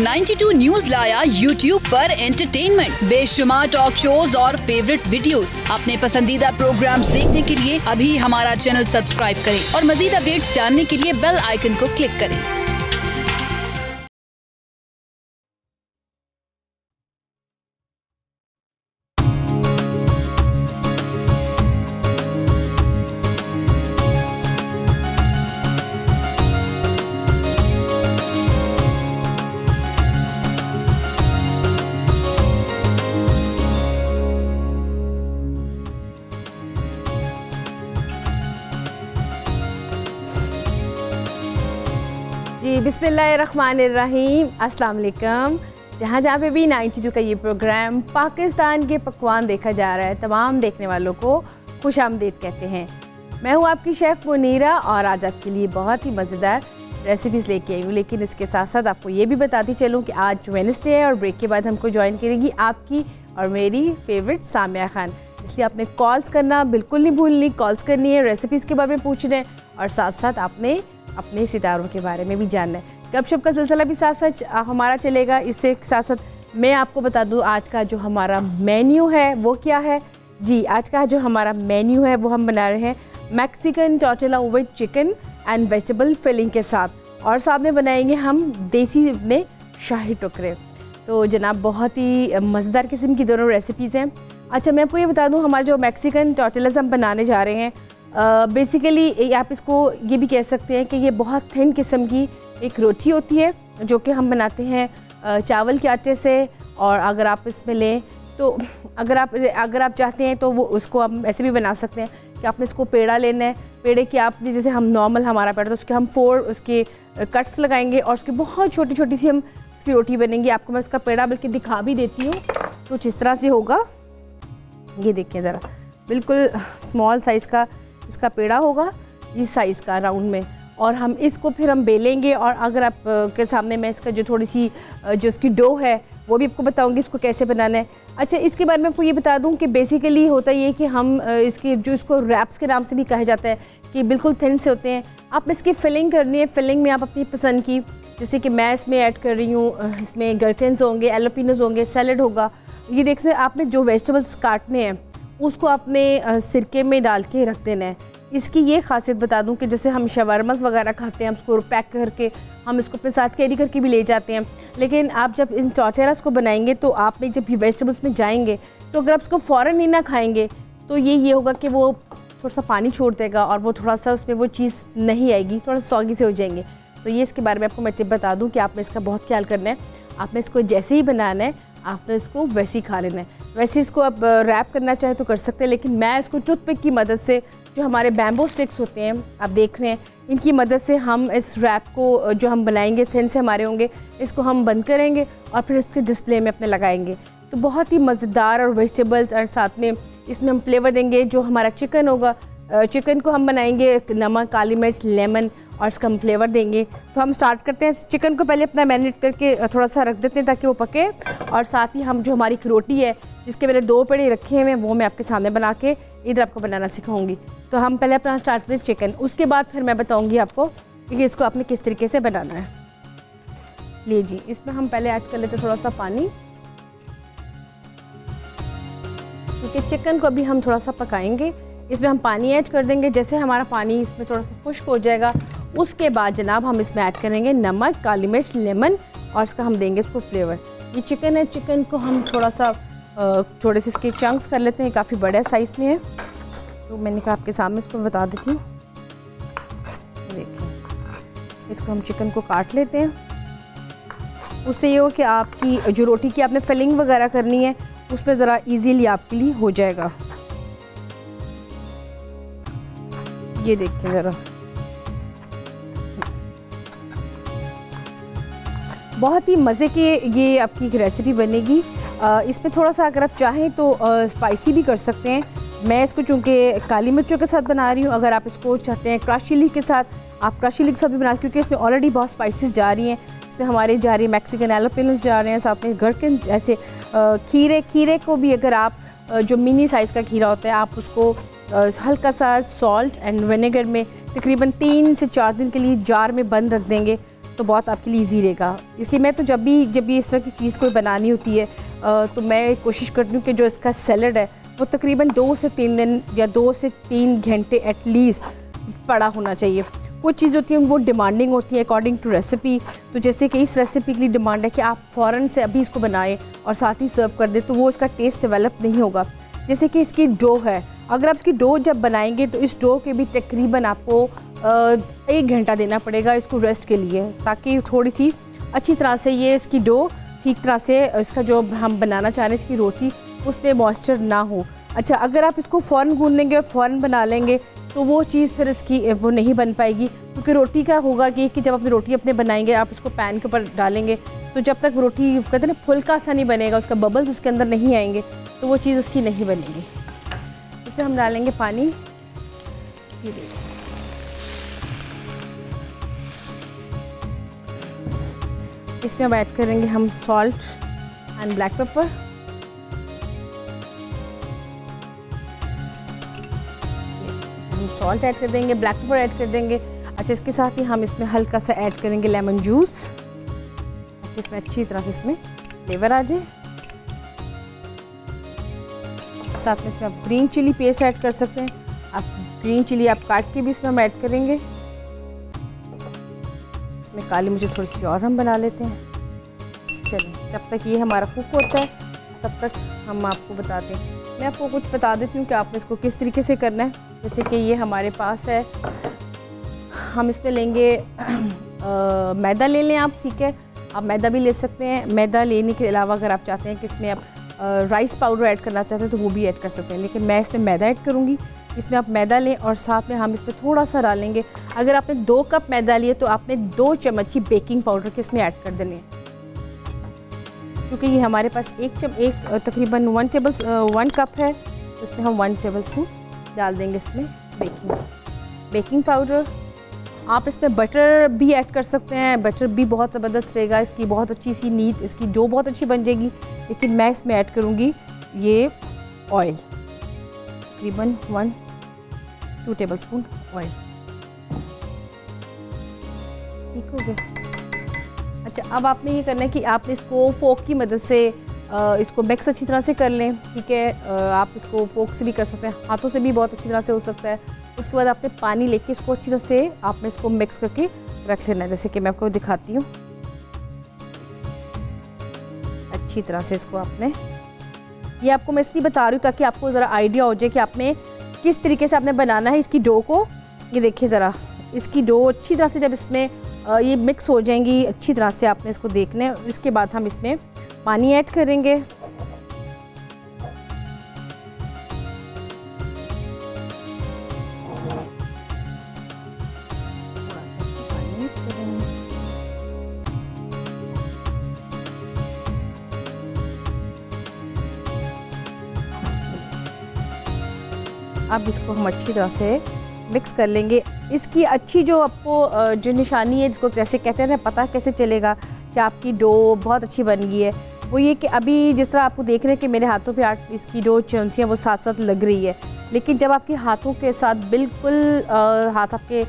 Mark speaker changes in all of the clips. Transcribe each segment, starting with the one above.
Speaker 1: 92 news लाया YouTube पर entertainment, बेशुमार टॉक शोज और फेवरेट वीडियोस। अपने पसंदीदा प्रोग्राम्स देखने के लिए अभी हमारा चैनल सब्सक्राइब करें और मजीद अपडेट्स जानने के लिए बेल आइकन को क्लिक करें।
Speaker 2: जी बिस्मिल्लाहिर्रहमानिर्रहीम, अस्सलाम वालेकुम। जहाँ पे भी 92 का ये प्रोग्राम पाकिस्तान के पकवान देखा जा रहा है, तमाम देखने वालों को खुश आमदीद कहते हैं। मैं हूँ आपकी शेफ़ मुनीरा और आज आपके लिए बहुत ही मज़ेदार रेसिपीज़ लेके आई हूँ। लेकिन इसके साथ साथ आपको ये भी बताती चलूँ कि आज वेडनेसडे है और ब्रेक के बाद हमको ज्वाइन करेगी आपकी और मेरी फेवरेट सामिया खान। इसलिए आपने कॉल्स करना बिल्कुल नहीं भूलनी, कॉल्स करनी है, रेसिपीज़ के बारे में पूछना है और साथ साथ आपने अपने सितारों के बारे में भी जानना है। गपशप का सिलसिला भी साथ साथ हमारा चलेगा। इससे साथ साथ मैं आपको बता दूं आज का जो हमारा मेन्यू है वो क्या है। जी आज का जो हमारा मेन्यू है वो हम बना रहे हैं Mexican tortilla with chicken and vegetable filling के साथ, और साथ में बनाएंगे हम देसी में शाही टुकड़े। तो जनाब बहुत ही मज़ेदार किस्म की दोनों रेसिपीज़ हैं। अच्छा मैं आपको ये बता दूँ हमारे जो मैक्सिकन टॉर्टिलाज हम बनाने जा रहे हैं, बेसिकली आप इसको ये भी कह सकते हैं कि ये बहुत थिन किस्म की एक रोटी होती है जो कि हम बनाते हैं चावल के आटे से। और अगर आप इसमें लें तो अगर आप चाहते हैं तो वो उसको हम ऐसे भी बना सकते हैं कि आपने इसको पेड़ा लेना है, पेड़े के आप जैसे हम नॉर्मल हमारा पेड़ा तो उसके हम 4 उसके कट्स लगाएंगे और उसकी बहुत छोटी छोटी सी हम उसकी रोटी बनेंगी। आपको मैं उसका पेड़ा बल्कि दिखा भी देती हूँ, कुछ इस तरह से होगा। ये देखिए ज़रा, बिल्कुल स्मॉल साइज़ का इसका पेड़ा होगा, इस साइज़ का राउंड में, और हम इसको फिर हम बेलेंगे। और अगर आप के सामने मैं इसका जो थोड़ी सी जो इसकी डो है वो भी आपको बताऊंगी इसको कैसे बनाना है। अच्छा इसके बारे में आपको ये बता दूं कि बेसिकली होता ये कि हम इसकी जो इसको रैप्स के नाम से भी कहा जाता है कि बिल्कुल थिन से होते हैं। आप इसकी फिलिंग करनी है, फिलिंग में आप अपनी पसंद की, जैसे कि मैं इसमें ऐड कर रही हूँ, इसमें गरकिन्स होंगे, एलोपिनोज होंगे, सैलड होगा। ये देख सकते आपने जो वेजिटेबल्स काटने हैं उसको आपने सिरके में डाल के रख देना है। इसकी ये खासियत बता दूं कि जैसे हम शवारमस वगैरह खाते हैं, हम उसको पैक करके हम इसको अपने साथ कैरी करके भी ले जाते हैं। लेकिन आप जब इन टॉर्टिलास को बनाएंगे तो आपने जब ये वेजिटेबल्स में जाएंगे तो अगर आप इसको फ़ौरन नहीं ना खाएंगे तो ये होगा कि वो थोड़ा सा पानी छोड़ देगा और वो थोड़ा सा उसमें वो चीज़ नहीं आएगी, थोड़ा सा सौगी से हो जाएंगे। तो ये इसके बारे में आपको मैं टिप बता दूँ कि आपने इसका बहुत ख्याल करना है। आपने इसको जैसे ही बनाना है आपने इसको वैसे ही खा लेना है। वैसे इसको अब रैप करना चाहे तो कर सकते हैं, लेकिन मैं इसको टूथपिक की मदद से, जो हमारे बैम्बू स्टिक्स होते हैं आप देख रहे हैं, इनकी मदद से हम इस रैप को जो हम बनाएंगे थिन से हमारे होंगे, इसको हम बंद करेंगे और फिर इसके डिस्प्ले में अपने लगाएंगे। तो बहुत ही मज़ेदार और वेजिटेबल्स और साथ में इसमें हम फ्लेवर देंगे। जो हमारा चिकन होगा, चिकन को हम बनाएंगे नमक, काली मिर्च, लेमन और इसका हम फ्लेवर देंगे। तो हम स्टार्ट करते हैं। चिकन को पहले अपना मैरिनेट करके थोड़ा सा रख देते हैं ताकि वो पके, और साथ ही हम जो हमारी रोटी है जिसके मैंने 2 पेड़े रखे हुए हैं वो मैं आपके सामने बना के इधर आपको बनाना सिखाऊंगी। तो हम पहले अपना स्टार्ट करते हैं चिकन, उसके बाद फिर मैं बताऊंगी आपको कि इसको आपने किस तरीके से बनाना है। लीजिए इसमें हम पहले ऐड कर लेते हैं थोड़ा सा पानी, क्योंकि चिकन को अभी हम थोड़ा सा पकाएंगे। इसमें हम पानी ऐड कर देंगे। जैसे हमारा पानी इसमें थोड़ा सा खुश्क हो जाएगा उसके बाद जनाब हम इसमें ऐड करेंगे नमक, काली मिर्च, लेमन और इसका हम देंगे इसको फ्लेवर। ये चिकन है, चिकन को हम थोड़ा सा थोड़े से इसके चंक्स कर लेते हैं, काफ़ी बड़ा साइज़ में है तो मैंने कहा आपके सामने इसको बता देती हूँ। देखिए इसको हम चिकन को काट लेते हैं। उससे ये हो कि आपकी जो रोटी की आपने फिलिंग वगैरह करनी है उस पर ज़रा इजीली आपके लिए हो जाएगा। ये देखिए ज़रा, बहुत ही मज़े के ये आपकी एक रेसिपी बनेगी। इसमें थोड़ा सा अगर आप चाहें तो स्पाइसी भी कर सकते हैं। मैं इसको चूँकि काली मिर्चों के साथ बना रही हूँ, अगर आप इसको चाहते हैं क्रश चिली के साथ, आप क्रश चिली के साथ भी बना, क्योंकि इसमें ऑलरेडी बहुत स्पाइसेस जा रही हैं। इसमें हमारे जा रही है मैक्सिकन एलोपिनोस जा रहे हैं, साथ में गरकिन जैसे खीरे को भी अगर आप जो मिनी साइज़ का खीरा होता है आप उसको हल्का सा सॉल्ट एंड विनेगर में तकरीबन 3 से 4 दिन के लिए जार में बंद रख देंगे तो बहुत आपके लिए ईजी रहेगा। इसलिए मैं तो जब भी इस तरह की चीज़ कोई बनानी होती है तो मैं कोशिश करती हूँ कि जो इसका सैलड है वो तकरीबन 2 से 3 दिन या 2 से 3 घंटे एटलीस्ट पड़ा होना चाहिए। कुछ चीज़ होती हैं वो डिमांडिंग होती है अकॉर्डिंग टू रेसिपी। तो जैसे कि इस रेसिपी के लिए डिमांड है कि आप फ़ौरन से अभी इसको बनाएं और साथ ही सर्व कर दें, तो वो इसका टेस्ट डेवलप नहीं होगा। जैसे कि इसकी डो है, अगर आप इसकी डो जब बनाएंगे तो इस डो के भी तकरीबन आपको 1 घंटा देना पड़ेगा इसको रेस्ट के लिए, ताकि थोड़ी सी अच्छी तरह से ये इसकी डो ठीक तरह से इसका जो हम बनाना चाह रहे हैं इसकी रोटी उसमें मॉइस्चर ना हो। अच्छा, अगर आप इसको फ़ौरन गूंद लेंगे और फ़ौरन बना लेंगे तो वो चीज़ फिर इसकी वो नहीं बन पाएगी, क्योंकि रोटी का होगा कि जब अपनी रोटी अपने बनाएंगे आप इसको पैन के ऊपर डालेंगे तो जब तक रोटी कहते हैं ना फुल्का सा नहीं बनेगा, उसका बबल्स इसके अंदर नहीं आएंगे, तो वो चीज़ उसकी नहीं बनेगी। इसमें हम डालेंगे पानी, इसमें हम ऐड करेंगे हम सॉल्ट एंड ब्लैक पेपर। हम सॉल्ट ऐड कर देंगे, ब्लैक पेपर ऐड कर देंगे। अच्छा, इसके साथ ही हम इसमें हल्का सा ऐड करेंगे लेमन जूस, इसमें अच्छी तरह से इसमें फ्लेवर आ जाए। साथ में इसमें आप ग्रीन चिली पेस्ट ऐड कर सकते हैं, आप ग्रीन चिली आप काट के भी इसमें हम ऐड करेंगे। इसमें काली मिर्च थोड़ी सी और हम बना लेते हैं। चलिए, जब तक ये हमारा कुक होता है तब तक हम आपको बताते हैं। मैं आपको कुछ बता देती हूँ कि आपने इसको किस तरीके से करना है। जैसे कि ये हमारे पास है, हम इसमें लेंगे मैदा ले लें आप, ठीक है, आप मैदा भी ले सकते हैं। मैदा लेने के अलावा अगर आप चाहते हैं कि इसमें आप राइस पाउडर ऐड करना चाहते हैं तो वो भी ऐड कर सकते हैं, लेकिन मैं इसमें मैदा ऐड करूँगी। इसमें आप मैदा लें और साथ में हम इसमें थोड़ा सा डालेंगे, अगर आपने 2 कप मैदा लिए तो आपने 2 चम्मच ही बेकिंग पाउडर के इसमें ऐड कर देने हैं, क्योंकि ये हमारे पास एक तकरीबन 1 कप है, तो इसमें हम 1 टेबल स्पून डाल देंगे इसमें बेकिंग पाउडर। आप इसमें बटर भी ऐड कर सकते हैं, बटर भी बहुत ज़बरदस्त रहेगा, इसकी बहुत अच्छी सी नीट इसकी डो बहुत अच्छी बन जाएगी। लेकिन मैं इसमें ऐड करूँगी ये ऑयल, तकरीबन 1-2 टेबल स्पून ऑयल, ठीक हो गया। अच्छा, अब आपने ये करना है कि आपने इसको फोक की मदद से इसको मिक्स अच्छी तरह से कर लें, ठीक है। आप इसको फोक से भी कर सकते हैं, हाथों से भी बहुत अच्छी तरह से हो सकता है। उसके बाद आपने पानी लेके इसको अच्छी तरह से आपने इसको मिक्स करके रख लेना है, जैसे कि मैं आपको दिखाती हूँ। अच्छी तरह से इसको आपने, ये आपको मैं इसलिए बता रही हूँ ताकि आपको ज़रा आइडिया हो जाए कि आपने किस तरीके से आपने बनाना है इसकी डो को। ये देखिए ज़रा, इसकी डो अच्छी तरह से जब इसमें ये मिक्स हो जाएंगी अच्छी तरह से, आपने इसको देखना है। उसके बाद हम इसमें पानी ऐड करेंगे। अब इसको हम अच्छी तरह से मिक्स कर लेंगे। इसकी अच्छी जो आपको जो निशानी है, जिसको कैसे कहते हैं ना, पता कैसे चलेगा कि आपकी डो बहुत अच्छी बन गई है, वो ये कि अभी जिस तरह आपको देख रहे हैं कि मेरे हाथों पे इसकी डो चौंसियाँ वो साथ साथ लग रही है, लेकिन जब आपके हाथों के साथ बिल्कुल हाथ आपके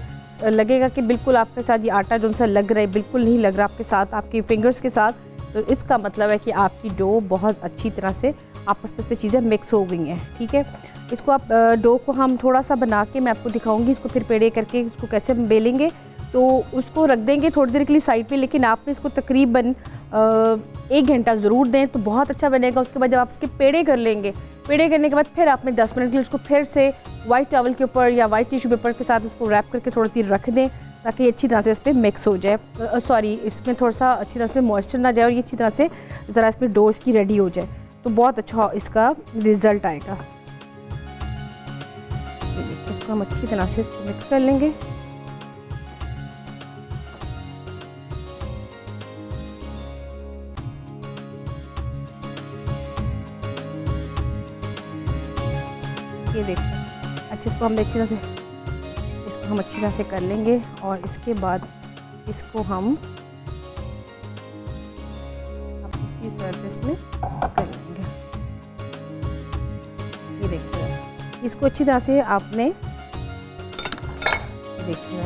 Speaker 2: लगेगा कि बिल्कुल आपके साथ ये आटा जो सा लग रहा है बिल्कुल नहीं लग रहा आपके साथ, आपकी फिंगर्स के साथ, तो इसका मतलब है कि आपकी डो बहुत अच्छी तरह से आपस में चीज़ें मिक्स हो गई हैं, ठीक है। इसको आप डो को हम थोड़ा सा बना के मैं आपको दिखाऊंगी, इसको फिर पेड़े करके इसको कैसे बेलेंगे। तो उसको रख देंगे थोड़ी देर के लिए साइड पे, लेकिन आपने इसको तकरीबन 1 घंटा ज़रूर दें तो बहुत अच्छा बनेगा। उसके बाद जब आप इसके पेड़े कर लेंगे, पेड़े करने के बाद फिर आपने 10 मिनट के लिए उसको फिर से वाइट टॉवल के ऊपर या वाइट टिश्यू पेपर के साथ उसको रैप करके थोड़ी देर रख दें, ताकि अच्छी तरह से इस पर मिक्स हो जाए। सॉरी, इसमें थोड़ा सा अच्छी तरह से मॉइस्चर ना जाए और ये अच्छी तरह से ज़रा इसमें डो इसकी रेडी हो जाए, तो बहुत अच्छा इसका रिज़ल्ट आएगा। इसको हम अच्छी तरह से इसको मिक्स कर लेंगे। ये देखिए, अच्छे इसको हम अच्छी तरह से कर लेंगे और इसके बाद इसको हम अपनी सर्विस में कर लेंगे। ये देखिए, इसको अच्छी तरह से आपने देखिए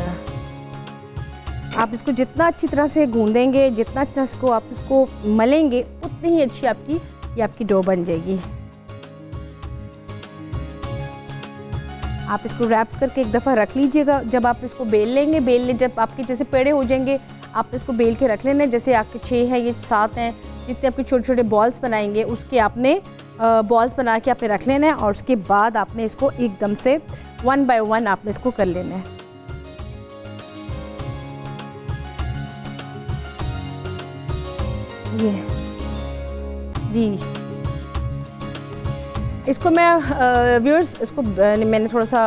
Speaker 2: आप इसको जितना अच्छी तरह से गूंदेंगे, जितना अच्छा इसको आप इसको मलेंगे, उतनी ही अच्छी आपकी डो बन जाएगी। आप इसको रैप्स करके एक दफ़ा रख लीजिएगा। जब आप इसको बेल लेंगे, जब आपके जैसे पेड़े हो जाएंगे, आप इसको बेल के रख लेना। जैसे आपके 6 हैं, ये 7 हैं, जितने आपके छोटे छोटे बॉल्स बनाएंगे उसके आपने बॉल्स बना के आपने रख लेना है। और उसके बाद आपने इसको एकदम से 1 बाय 1 आपने इसको कर लेना है। ये जी, इसको मैं व्यूअर्स इसको मैंने थोड़ा सा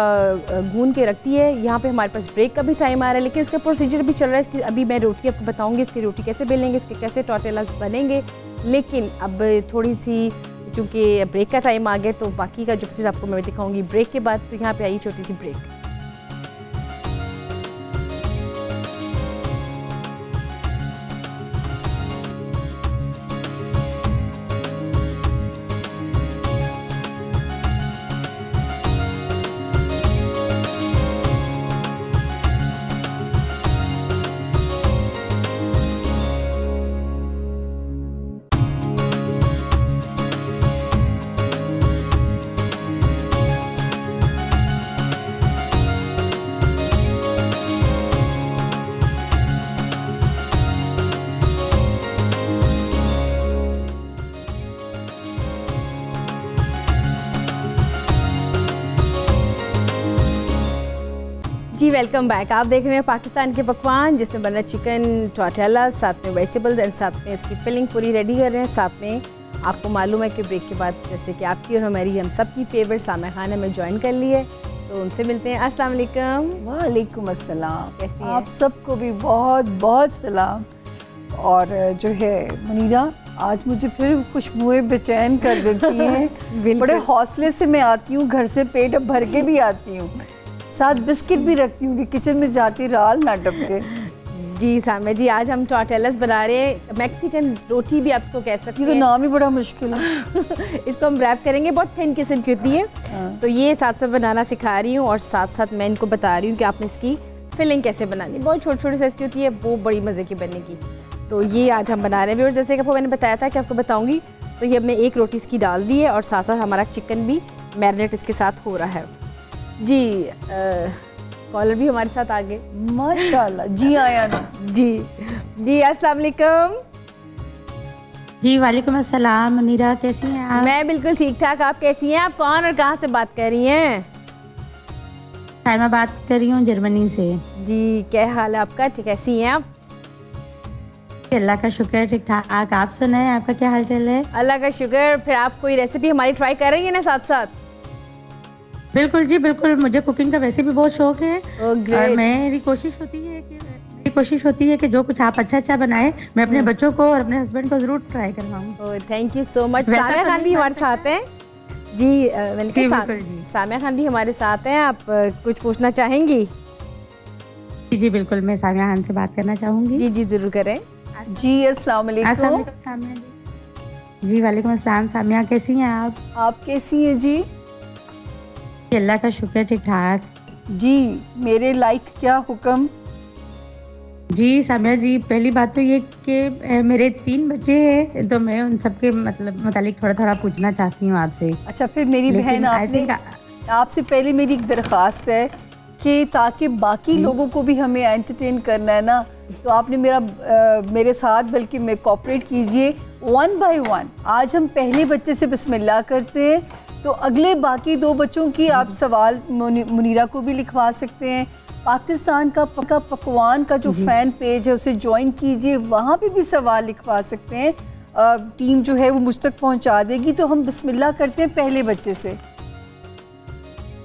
Speaker 2: गूंद के रखती है। यहाँ पे हमारे पास ब्रेक का भी टाइम आ रहा है, लेकिन इसका प्रोसीजर भी चल रहा है। इसकी अभी मैं रोटी आपको बताऊंगी, इसकी रोटी कैसे बेलेंगे, इसके कैसे टॉर्टेलास बनेंगे। लेकिन अब थोड़ी सी चूँकि ब्रेक का टाइम आ गया, तो बाकी का जो प्रोसीजर आपको मैं दिखाऊंगी ब्रेक के बाद। तो यहाँ पे आई छोटी सी ब्रेक। जी वेलकम बैक। आप देख रहे हैं पाकिस्तान के पकवान, जिसमें बना चिकन टॉर्टेला, साथ में वेजिटेबल्स एंड साथ में इसकी फिलिंग पूरी रेडी कर रहे हैं। साथ में आपको मालूम है कि ब्रेक के बाद जैसे कि आपकी और हमारी हम सब की फेवरेट सामिया खान हमें ज्वाइन कर ली है, तो उनसे मिलते हैं। अस्सलाम वालेकुम।
Speaker 3: वालेकुम अस्सलाम।
Speaker 2: कैसी हैं
Speaker 3: आप सबको भी बहुत बहुत सलाम। और जो है मुनीरा, आज मुझे फिर खुशबुएं बेचैन कर देती हैं। बड़े हौसले से मैं आती हूँ, घर से पेट भर के भी आती हूँ, साथ बिस्किट भी रखती हूँ कि किचन में जाती राल ना टपके।
Speaker 2: जी सामिया जी, आज हम टॉर्टेलास बना रहे हैं, मैक्सिकन रोटी भी आप इसको कह सकते हैं।
Speaker 3: ये तो नाम ही बड़ा मुश्किल है।
Speaker 2: इसको हम रैप करेंगे, बहुत थिन किस्म की होती है। तो ये साथ साथ बनाना सिखा रही हूँ और साथ साथ मैं इनको बता रही हूँ कि आपने इसकी फिलिंग कैसे बनानी। बहुत छोटी छोटी साइज़ की होती है, वो बड़ी मज़े की बनेगी। तो ये आज हम बना रहे हैं। और जैसे कि आपको मैंने बताया था कि आपको बताऊँगी, तो ये हमने एक रोटी इसकी डाल दी है और साथ साथ हमारा चिकन भी मैरिनेट इसके साथ हो रहा है। जी कॉलर भी हमारे साथ आ गए,
Speaker 3: माशाल्लाह। जी आया ना।
Speaker 2: जी अस्सलाम वालेकुम।
Speaker 4: जी वालेकुम अस्सलाम। मुनीरा कैसी हैं आप?
Speaker 2: मैं बिल्कुल ठीक ठाक, आप कैसी हैं? आप कौन और कहाँ से बात कर रही हैं?
Speaker 4: मैं बात कर रही हूँ जर्मनी से।
Speaker 2: जी क्या हाल है आपका? ठीक, कैसी हैं आप?
Speaker 4: अल्लाह का शुक्र, ठीक ठाक। आप सुनाएं, आपका क्या हाल चाल है?
Speaker 2: अल्लाह का शुक्र। फिर आप कोई रेसिपी हमारी ट्राई कर रही है ना साथ साथ?
Speaker 4: बिल्कुल जी बिल्कुल, मुझे कुकिंग का वैसे भी बहुत शौक है।
Speaker 2: और
Speaker 4: मेरी कोशिश होती है कि जो कुछ आप अच्छा बनाए, मैं अपने बच्चों को और अपने हस्बैंड को जरूर ट्राई करवाऊँ।
Speaker 2: Thank you so much. Samia Khan भी हमारे साथ हैं। जी सामिया खान भी हमारे साथ हैं। आप कुछ पूछना चाहेंगी?
Speaker 4: जी बिल्कुल, मैं सामिया खान से बात करना चाहूँगी।
Speaker 2: जी जी जरूर करें।
Speaker 3: जी अस्सलाम वालेकुम।
Speaker 4: सामिया जी। वालेकुम अस्सलाम। सामिया कैसी हैं आप?
Speaker 3: आप कैसी हैं जी?
Speaker 4: अल्लाह का शुक्र, ठीक ठाक।
Speaker 3: जी मेरे लाइक क्या हुक्म?
Speaker 4: जी सामिया जी, पहली बात तो ये कि मेरे 3 बच्चे हैं, तो मैं उन सबके मुतालिक थोड़ा पूछना चाहती हूँ आपसे।
Speaker 3: अच्छा, फिर मेरी बहन, आपसे पहले मेरी एक दरख्वास्त है कि ताकि बाकी लोगों को भी हमें एंटरटेन करना है ना, तो आपने मेरे साथ बल्कि मैं कोऑपरेट कीजिए 1 बाय 1। आज हम पहले बच्चे से बिस्मिल्लाह करते हैं, तो अगले बाकी 2 बच्चों की आप सवाल मुनीरा को भी लिखवा सकते हैं। पाकिस्तान का पकवान का जो फ़ैन पेज है उसे ज्वाइन कीजिए, वहाँ पे भी सवाल लिखवा सकते हैं। टीम जो है वो मुझ तक पहुँचा देगी। तो हम बिस्मिल्लाह करते हैं पहले बच्चे से।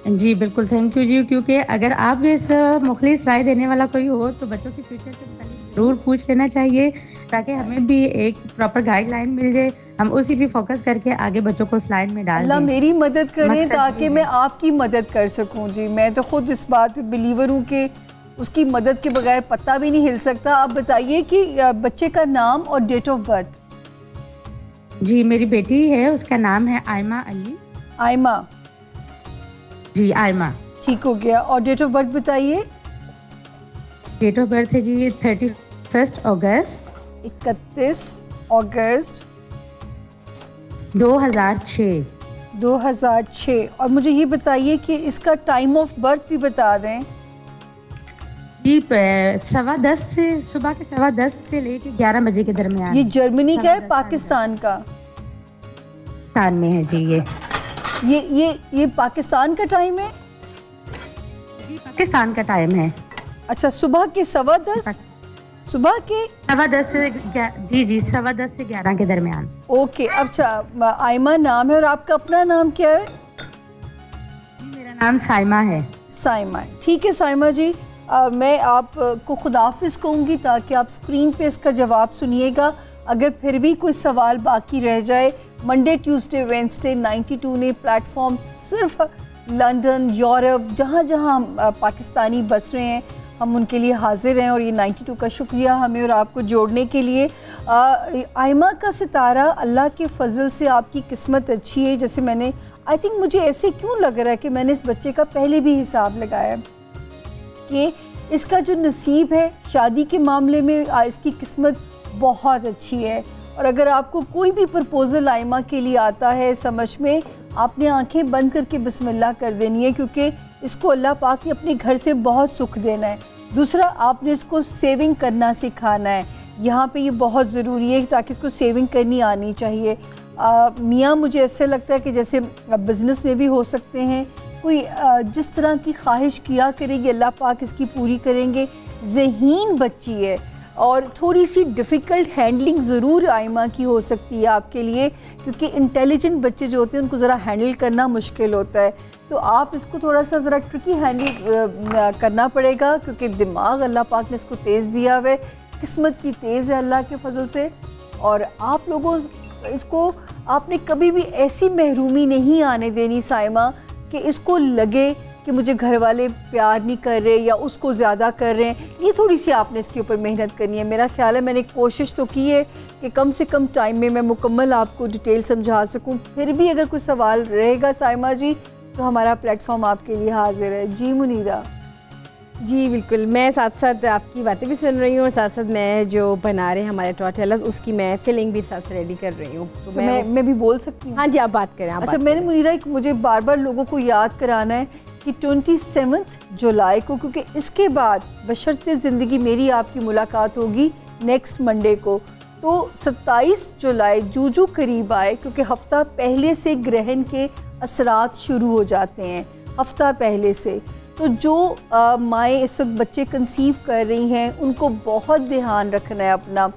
Speaker 4: जी बिल्कुल, थैंक यू जी। क्योंकि अगर आप इस मुखलिस राय देने वाला कोई हो तो बच्चों के फ्यूचर से ज़रूर पूछ लेना चाहिए, ताकि हमें भी एक प्रॉपर गाइडलाइन मिल जाए, हम उसी पे फोकस करके आगे बच्चों को स्लाइड में डाल दें।
Speaker 3: अल्लाह मेरी मदद करें ताकि मैं आपकी मदद कर सकूं। जी मैं तो खुद इस बात पे बिलीवर हूँ कि उसकी मदद के बगैर पत्ता भी नहीं हिल सकता। आप बताइए कि बच्चे का नाम और डेट ऑफ बर्थ।
Speaker 4: जी मेरी बेटी है, उसका नाम है आयमा अली।
Speaker 3: आयमा?
Speaker 4: जी आयमा।
Speaker 3: ठीक हो गया। और डेट ऑफ बर्थ बताइए।
Speaker 4: डेट ऑफ बर्थ है जी 31 अगस्त
Speaker 3: 31 अगस्त
Speaker 4: 2006।
Speaker 3: और मुझे ये बताइए कि इसका टाइम ऑफ बर्थ भी बता दें
Speaker 4: जी। 10:15 से सुबह के 10:15 से लेके 11 बजे के दरमियान।
Speaker 3: ये जर्मनी का है पाकिस्तान का?
Speaker 4: पाकिस्तान में है जी।
Speaker 3: ये पाकिस्तान का टाइम है
Speaker 4: जी, पाकिस्तान का टाइम है।
Speaker 3: अच्छा, सुबह के 10:15 सुबह के
Speaker 4: 10:15 से जी 10:15 से 11 के दरमियान।
Speaker 3: ओके। अच्छा, आयमा नाम है और आपका अपना नाम क्या है?
Speaker 4: मेरा नाम साइमा है।
Speaker 3: साइमा, ठीक है साइमा जी। मैं आपको खुदाफिज कहूँगी ताकि आप स्क्रीन पे इसका जवाब सुनिएगा। अगर फिर भी कोई सवाल बाकी रह जाए, मंडे ट्यूसडे वेडनेसडे 92 ने प्लेटफॉर्म सिर्फ लंदन, यूरोप, जहाँ जहाँ पाकिस्तानी बस रहे हैं हम उनके लिए हाजिर हैं। और ये 92 का शुक्रिया हमें और आपको जोड़ने के लिए। आयमा का सितारा, अल्लाह के फजल से आपकी किस्मत अच्छी है। जैसे मैंने आई थिंक मुझे ऐसे क्यों लग रहा है कि मैंने इस बच्चे का पहले भी हिसाब लगाया कि इसका जो नसीब है शादी के मामले में, इसकी किस्मत बहुत अच्छी है। और अगर आपको कोई भी प्रपोज़ल आयमा के लिए आता है समझ में, आपने आंखें बंद करके बिस्मिल्लाह कर देनी है, क्योंकि इसको अल्लाह पाक ने अपने घर से बहुत सुख देना है। दूसरा, आपने इसको सेविंग करना सिखाना है। यहाँ पे ये बहुत ज़रूरी है ताकि इसको सेविंग करनी आनी चाहिए। मियाँ, मुझे ऐसे लगता है कि जैसे बिज़नेस में भी हो सकते हैं, कोई जिस तरह की ख्वाहिश किया करेगी अल्लाह पाक इसकी पूरी करेंगे। ज़हीन बच्ची है और थोड़ी सी डिफ़िकल्ट हैंडलिंग ज़रूर आयमा की हो सकती है आपके लिए, क्योंकि इंटेलिजेंट बच्चे जो होते हैं उनको ज़रा हैंडल करना मुश्किल होता है। तो आप इसको थोड़ा सा ज़रा ट्रिकी हैंडल करना पड़ेगा, क्योंकि दिमाग अल्लाह पाक ने इसको तेज़ दिया हुआ है, किस्मत की तेज़ है अल्लाह के फजल से। और आप लोगों इसको आपने कभी भी ऐसी महरूमी नहीं आने देनी साइमा कि इसको लगे कि मुझे घर वाले प्यार नहीं कर रहे या उसको ज़्यादा कर रहे हैं। ये थोड़ी सी आपने इसके ऊपर मेहनत करनी है। मेरा ख्याल है मैंने कोशिश तो की है कि कम से कम टाइम में मैं मुकम्मल आपको डिटेल समझा सकूं। फिर भी अगर कोई सवाल रहेगा साइमा जी तो हमारा प्लेटफॉर्म आपके लिए हाजिर है। जी मुनीरा।
Speaker 2: जी बिल्कुल, मैं साथ साथ आपकी बातें भी सुन रही हूँ और साथ साथ मैं जो बना रहे हैं हमारे टॉर्टेलास उसकी मैं फिलिंग भी साथ रेडी कर रही हूँ। तो
Speaker 3: मैं भी बोल सकती हूँ?
Speaker 2: हाँ जी, आप बात करें।
Speaker 3: अच्छा, मैंने मुनीरा मुझे बार बार लोगों को याद कराना है कि 27 जुलाई को, क्योंकि इसके बाद बशर्ते ज़िंदगी मेरी आपकी मुलाकात होगी नेक्स्ट मंडे को, तो 27 जुलाई जूजू करीब आए, क्योंकि हफ्ता पहले से ग्रहण के असरात शुरू हो जाते हैं, हफ्ता पहले से। तो जो माएँ इस वक्त बच्चे कंसीव कर रही हैं उनको बहुत ध्यान रखना है अपना।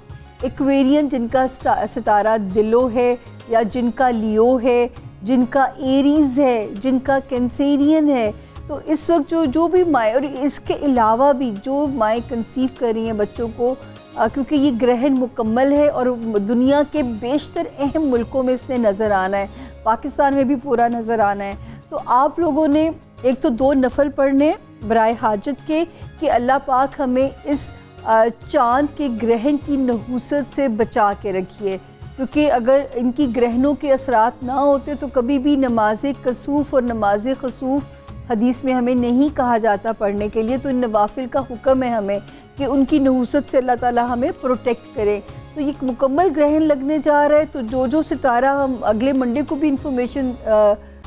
Speaker 3: एक्वेरियन जिनका सितारा दिलो है या जिनका लियो है, जिनका एरीज़ है, जिनका कैंसेरियन है, तो इस वक्त जो भी माएँ, और इसके अलावा भी जो माएँ कंसीव कर रही हैं बच्चों को, क्योंकि ये ग्रहण मुकम्मल है और दुनिया के बेशतर अहम मुल्कों में इसने नज़र आना है, पाकिस्तान में भी पूरा नज़र आना है। तो आप लोगों ने एक तो 2 नफल पढ़ने बराए हाजत के कि अल्लाह पाक हमें इस चाँद के ग्रहण की नहूसत से बचा के रखिए, क्योंकि अगर इनकी ग्रहणों के असरात ना होते तो कभी भी नमाज कसूफ़ और नमाज खसूफ़ हदीस में हमें नहीं कहा जाता पढ़ने के लिए। तो इन नवाफिल का हुक्म है हमें कि उनकी नहूसत से अल्लाह ताला हमें प्रोटेक्ट करे। तो ये मुकम्मल ग्रहण लगने जा रहा है, तो जो सितारा हम अगले मंडे को भी इंफॉर्मेशन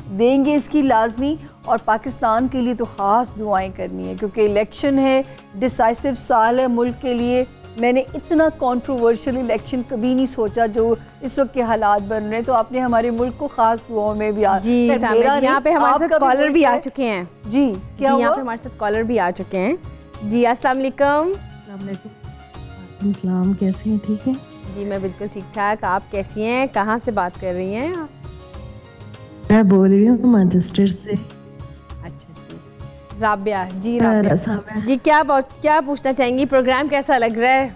Speaker 3: देंगे इसकी लाजमी। और पाकिस्तान के लिए तो ख़ास दुआएं करनी है, क्योंकि इलेक्शन है, डिसाइसिव साल है मुल्क के लिए। मैंने इतना कंट्रोवर्शियल इलेक्शन कभी नहीं सोचा जो इस वक्त के हालात बन रहे हैं। तो आपने हमारे मुल्क को खास दुआओं में भी
Speaker 2: जी, यहाँ पे हमारे साथ कॉलर भी आ चुके हैं।
Speaker 3: जी क्या
Speaker 2: यहाँ पे हमारे साथ कॉलर भी आ चुके हैं। जी अस्सलाम वालेकुम।
Speaker 5: अस्सलाम, कैसी हैं? ठीक है
Speaker 2: जी, मैं बिल्कुल ठीक ठाक। आप कैसी हैं? कहाँ से बात कर रही हैं?
Speaker 5: मैं बोल रही हूँ मैनचेस्टर से।
Speaker 2: अच्छा जी, राबिया जी। राबिया जी, क्या पूछना चाहेंगी? प्रोग्राम कैसा लग रहा है?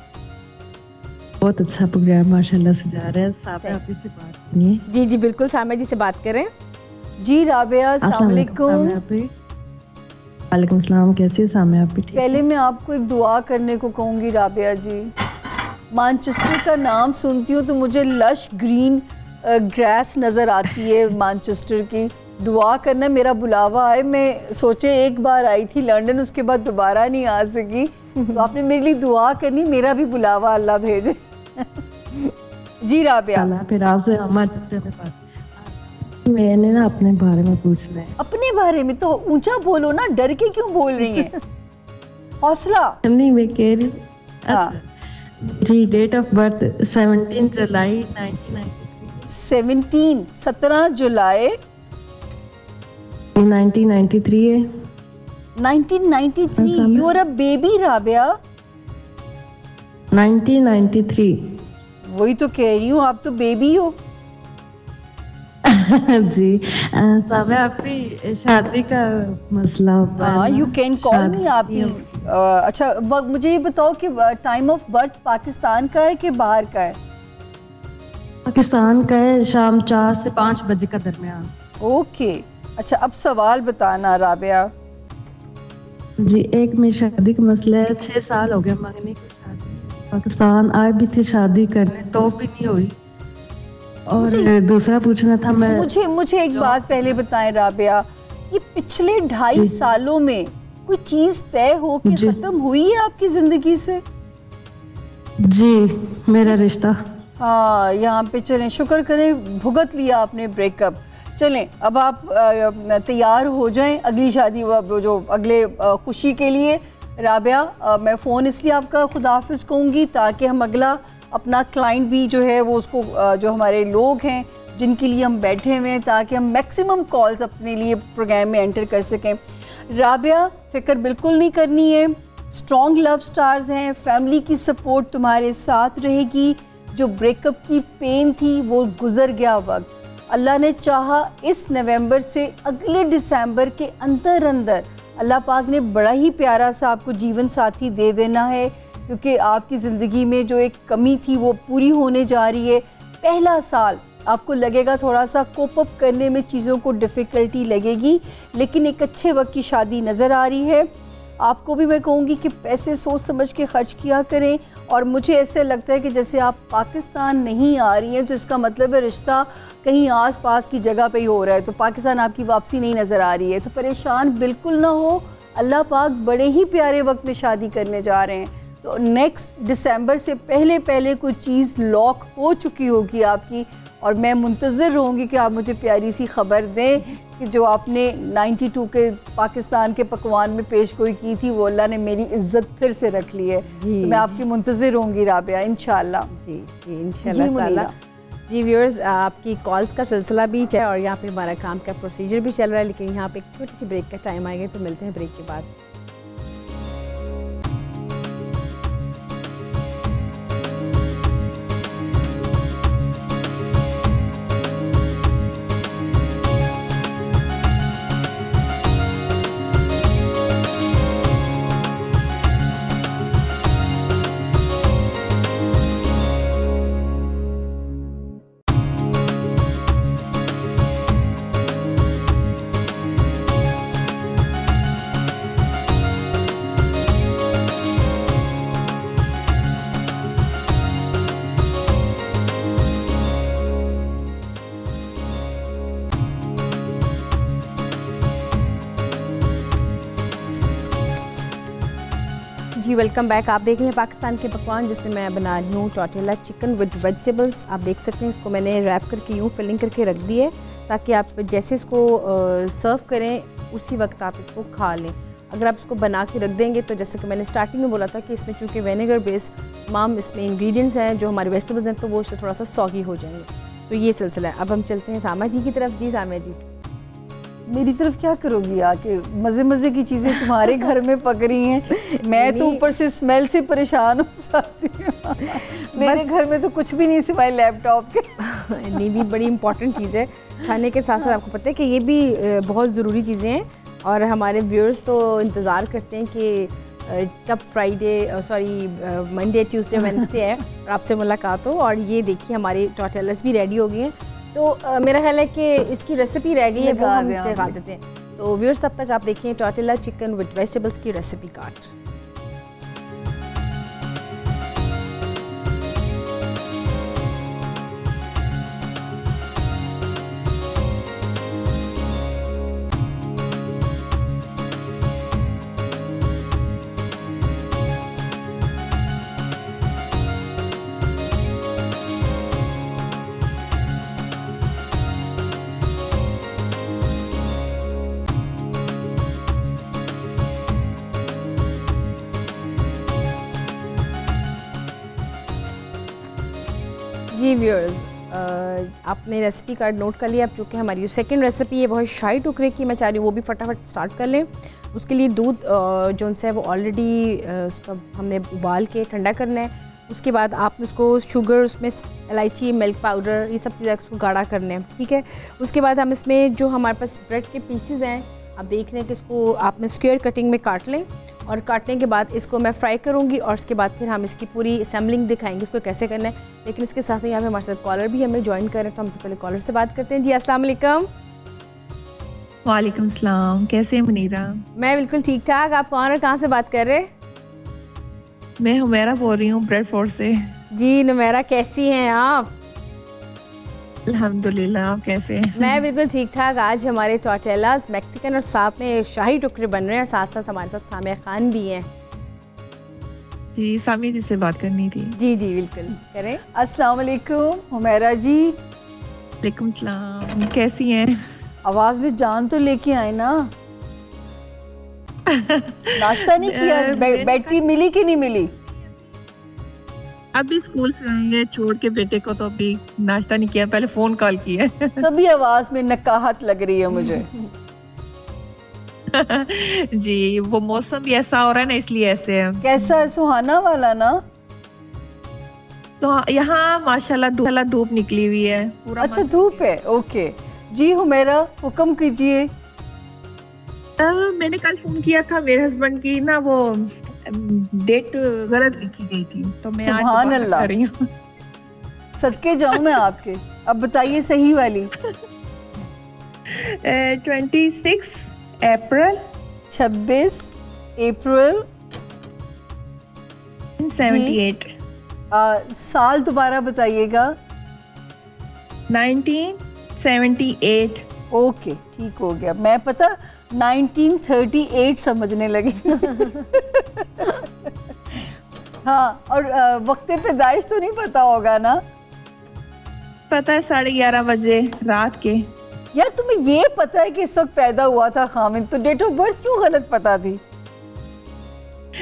Speaker 5: बहुत अच्छा प्रोग्राम माशाल्लाह से जा रहा है। सामने आप इससे बात करनी।
Speaker 2: जी जी बिल्कुल, सामने जी से बात करें।
Speaker 3: जी राबिया, अस्सलाम वालेकुम।
Speaker 5: वालेकुम सलाम, कैसे हैं सामने आप?
Speaker 3: पहले मैं आपको एक दुआ करने को कहूँगी राबिया जी। मैनचेस्टर का नाम सुनती हूँ तो मुझे लश ग्रीन ग्रास नज़र आती है मैनचेस्टर की। दुआ करना, मेरा बुलावा आए। मैं सोचे एक बार आई थी लंदन, उसके बाद दोबारा नहीं आ सकी, तो आपने मेरे लिए दुआ करनी, मेरा भी बुलावा अल्लाह भेजे। जी राबिया,
Speaker 5: फिर आपसे हमारे मैंने ना अपने बारे में पूछना है।
Speaker 3: अपने बारे में तो ऊंचा बोलो ना, डर के क्यों बोल रही हैं? हौसला।
Speaker 5: नहीं, मैं कह रही हूँ,
Speaker 3: हाँ।
Speaker 5: मेरी डेट ऑफ बर्थ 17 जुलाई 1993।
Speaker 3: 17 जुलाई
Speaker 5: 1993 है।
Speaker 3: 1993। You are a baby Rabia.
Speaker 5: 1993।
Speaker 3: वही तो कह रही हूँ, आप तो बेबी हो।
Speaker 5: जी सामने आपकी शादी का मसला होता है।
Speaker 3: हाँ, यू कैन कॉल मी आप ही। अच्छा, मुझे ये बताओ कि टाइम ऑफ बर्थ पाकिस्तान का है कि बाहर का है?
Speaker 5: पाकिस्तान का है, शाम 4 से 5 बजे का दरमियान।
Speaker 3: ओके। अच्छा, अब सवाल बताना राबिया।
Speaker 5: जी, एक मेरी शादी का मसला है। 6 साल हो गए मंगनी की शादी। पाकिस्तान आए भी थे शादी करने, तो भी नहीं हुई। और दूसरा पूछना था मैं, मुझे
Speaker 3: एक बात पहले बताएं राबिया, ये पिछले 2.5 सालों में कोई चीज तय हो के खत्म हुई है आपकी जिंदगी से?
Speaker 5: जी, मेरा रिश्ता।
Speaker 3: हाँ, यहाँ पे चलें, शुक्र करें भुगत लिया आपने ब्रेकअप। चलें, अब आप तैयार हो जाएं अगली शादी, जो अगले खुशी के लिए। राबिया, मैं फ़ोन इसलिए आपका खुदाफिज कहूँगी ताकि हम अगला अपना क्लाइंट भी जो है वो उसको, जो हमारे लोग हैं जिनके लिए हम बैठे हुए हैं, ताकि हम मैक्सिमम कॉल्स अपने लिए प्रोग्राम में एंटर कर सकें। राबिया, फ़िक्र बिल्कुल नहीं करनी है, स्ट्रॉन्ग लव स्टार्स हैं, फैमिली की सपोर्ट तुम्हारे साथ रहेगी। जो ब्रेकअप की पेन थी वो गुजर गया वक्त। अल्लाह ने चाहा इस नवंबर से अगले दिसंबर के अंदर अंदर अल्लाह पाक ने बड़ा ही प्यारा सा आपको जीवन साथी दे देना है, क्योंकि आपकी ज़िंदगी में जो एक कमी थी वो पूरी होने जा रही है। पहला साल आपको लगेगा थोड़ा सा कोप अप करने में चीज़ों को डिफ़िकल्टी लगेगी, लेकिन एक अच्छे वक्त की शादी नज़र आ रही है। आपको भी मैं कहूँगी कि पैसे सोच समझ के खर्च किया करें। और मुझे ऐसे लगता है कि जैसे आप पाकिस्तान नहीं आ रही हैं तो इसका मतलब है रिश्ता कहीं आस पास की जगह पे ही हो रहा है, तो पाकिस्तान आपकी वापसी नहीं नज़र आ रही है। तो परेशान बिल्कुल ना हो, अल्लाह पाक बड़े ही प्यारे वक्त में शादी करने जा रहे हैं। तो नेक्स्ट दिसंबर से पहले पहले कोई चीज़ लॉक हो चुकी होगी आपकी, और मैं मुंतज़िर रहूँगी कि आप मुझे प्यारी सी खबर दें कि जो आपने 92 के पाकिस्तान के पकवान में पेशगोई की थी वो अल्लाह ने मेरी इज्जत फिर से रख ली है। तो मैं आपकी मुंतज़िर रहूँगी राबिया, इंशाल्लाह।
Speaker 2: जी जी, इंशाल्लाह। जी व्यूअर्स, आपकी कॉल्स का सिलसिला भी चल और यहाँ पे हमारा काम का प्रोसीजर भी चल रहा है, लेकिन यहाँ पे एक छोटी सी ब्रेक का टाइम आएगा, तो मिलते हैं ब्रेक के बाद। जी वेलकम बैक। आप देख रहे हैं पाकिस्तान के पकवान, जिसमें मैं बना रही हूँ टॉर्टिला चिकन विद वेजिटेबल्स। आप देख सकते हैं इसको मैंने रैप करके यूँ फिलिंग करके रख दी है, ताकि आप जैसे इसको सर्व करें उसी वक्त आप इसको खा लें। अगर आप इसको बना के रख देंगे तो जैसे कि मैंने स्टार्टिंग में बोला था कि इसमें चूँकि विनेगर बेस तमाम इसमें इंग्रेडिएंट्स हैं जो हमारे वेजिटेबल्स हैं, तो वो उससे थोड़ा सा सॉगी हो जाएंगे। तो ये सिलसिला है। अब हम चलते हैं सामा जी की तरफ। जी सामा जी,
Speaker 3: मेरी तरफ क्या करोगी आके? मज़े मज़े की चीज़ें तुम्हारे घर में पक रही हैं, मैं तो ऊपर से स्मेल से परेशान हो जाती हूँ। मेरे घर में तो कुछ भी नहीं सिवाय लैपटॉप के।
Speaker 2: नहीं, भी बड़ी इंपॉर्टेंट चीज़ है खाने के साथ साथ। आपको पता है कि ये भी बहुत ज़रूरी चीज़ें हैं, और हमारे व्यूअर्स तो इंतज़ार करते हैं कि कब मंडे ट्यूसडे वेडनेसडे है और आपसे मुलाकात हो। और ये देखिए हमारी टॉर्टिलास भी रेडी हो गई हैं, तो मेरा ख्याल है कि इसकी रेसिपी रह गई है, वो हम दिखा देते हैं। तो व्यूअर्स तब तक आप देखिए टॉर्टिला चिकन विद वेजिटेबल्स की रेसिपी कार्ड। जी व्यूअर्स, आपने रेसिपी कार्ड नोट कर लिया। अब चूँकि हमारी जो सेकंड रेसिपी है वो है शाही टुकड़े की, मैं चाह रही हूँ वो भी फटाफट स्टार्ट कर लें। उसके लिए दूध जो उनसे है वो ऑलरेडी उसका हमने उबाल के ठंडा करना है। उसके बाद आपने उसको शुगर, उसमें इलायची, मिल्क पाउडर, ये सब चीज़ें उसको गाढ़ा करना है, ठीक है। उसके बाद हम इसमें जो हमारे पास ब्रेड के पीसेस हैं, आप देख रहे हैं कि इसको आपने स्क्वायर कटिंग में काट लें, और काटने के बाद इसको मैं फ्राई करूँगी और उसके बाद फिर हम इसकी पूरी असेंबलिंग दिखाएंगे इसको कैसे करना है। लेकिन इसके साथ ही यहाँ पे हमारे साथ कॉलर भी हमें ज्वाइन करें, तो हमसे पहले कॉलर से बात करते हैं। जी अस्सलाम वालेकुम।
Speaker 6: वालेकुम सलाम, कैसे हैं मुनीरा?
Speaker 2: मैं बिल्कुल ठीक ठाक। आप कौन और कहाँ से बात कर रहे हैं?
Speaker 6: मैं हुमैरा बोल रही हूँ ब्रेडफोर्ड से।
Speaker 2: जी नुमैरा, कैसी हैं आप?
Speaker 6: अल्हम्दुलिल्लाह, आप कैसे हैं?
Speaker 2: मैं बिल्कुल ठीक ठाक। आज हमारे टॉर्टेलास मैक्सिकन और साथ में शाही टुकड़े बन रहे हैं, और साथ साथ हमारे साथ सामिया खान भी हैं।
Speaker 6: जी, सामिया जी से बात करनी थी।
Speaker 2: जी जी बिल्कुल करें।
Speaker 3: अस्सलाम वालेकुम हुमैरा जी।
Speaker 6: वालेकुम सलाम, कैसी हैं?
Speaker 3: आवाज में जान तो लेके आए ना। नाश्ता नहीं किया? बैटरी मिली कि नहीं मिली?
Speaker 6: अभी स्कूल से आएंगे छोड़ के बेटे को, तो अभी नाश्ता नहीं किया, पहले फोन कॉल किया।
Speaker 3: तभी आवाज में नकाहत लग रही है मुझे।
Speaker 6: जी, वो मौसम भी ऐसा हो रहा है ना, इसलिए ऐसे है।
Speaker 3: कैसा है? सुहाना वाला ना?
Speaker 6: तो यहाँ माशाल्लाह धूप निकली हुई है पूरा।
Speaker 3: अच्छा धूप है, ओके जी। हुमैरा हुक्म कीजिए।
Speaker 6: मैंने कल फोन किया था, मेरे हस्बैंड की ना वो डेट गलत लिखी गई थी, तो मैं आज
Speaker 3: सुभान अल्लाह,
Speaker 6: कर रही हूँ।
Speaker 3: सदके जाऊं मैं आपके। अब बताइए सही वाली।
Speaker 6: 26 अप्रैल
Speaker 3: 26 अप्रैल
Speaker 6: 78।
Speaker 3: साल दोबारा बताइएगा।
Speaker 6: 1978।
Speaker 3: ओके ठीक हो गया। मैं पता 1938 समझने लगी। हाँ, और वक्त पैदाइश तो नहीं पता होगा ना?
Speaker 6: पता है 11:30 बजे रात के।
Speaker 3: यार तुम्हें ये पता है कि इस वक्त पैदा हुआ था खामिद, तो डेट ऑफ बर्थ क्यों गलत पता थी?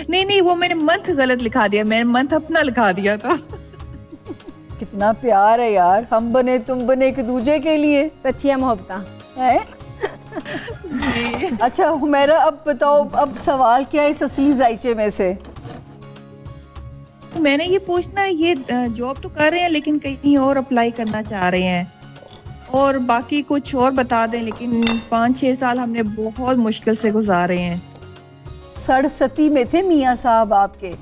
Speaker 6: नहीं, वो मैंने मंथ गलत लिखा दिया, मैंने मंथ अपना लिखा दिया था।
Speaker 3: कितना प्यार है यार, हम बने तुम बने एक दूजे के लिए।
Speaker 2: सच्चिया मोहब्बत
Speaker 3: है। अच्छा हुमैरा, अब बताओ, अब सवाल क्या है इस असली जायचे में से?
Speaker 6: मैंने ये पूछना है, ये जॉब तो कर रहे हैं लेकिन कहीं और अप्लाई करना चाह रहे हैं, और बाकी कुछ और बता दें। लेकिन 5-6 साल हमने बहुत मुश्किल से गुजारे हैं।
Speaker 3: 67 में थे मियाँ साहब आपके।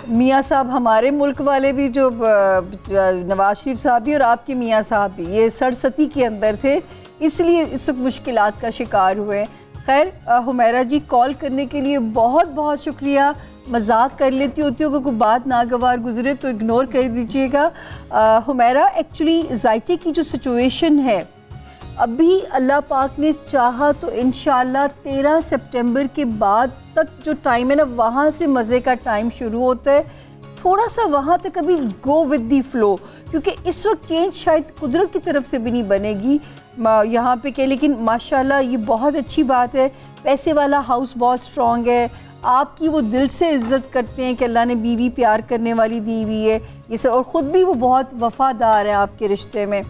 Speaker 3: मियाँ साहब हमारे मुल्क वाले भी, जो नवाज शरीफ साहब भी और आपके मियाँ साहब भी, ये 67 के अंदर थे, इसलिए इस वक्त मुश्किलात का शिकार हुए। खैर हुमैरा जी, कॉल करने के लिए बहुत बहुत शुक्रिया। मजाक कर लेती होती हूँ, अगर कोई बात नागवार गुजरे तो इग्नोर कर दीजिएगा। हुमैरा, एक्चुअली जायचे की जो सिचुएशन है, अभी अल्लाह पाक ने चाहा तो इंशाल्लाह 13 सितंबर के बाद तक जो टाइम है ना, वहाँ से मज़े का टाइम शुरू होता है। थोड़ा सा वहाँ तक अभी गो विद दी फ्लो, क्योंकि इस वक्त चेंज शायद कुदरत की तरफ से भी नहीं बनेगी यहाँ पे के। लेकिन माशाल्लाह ये बहुत अच्छी बात है। पैसे वाला हाउस बहुत स्ट्रॉन्ग है, आपकी वो दिल से इज्जत करते हैं कि अल्लाह ने बीवी प्यार करने वाली दी हुई है ये सब, और ख़ुद भी वो बहुत वफ़ादार है आपके रिश्ते में।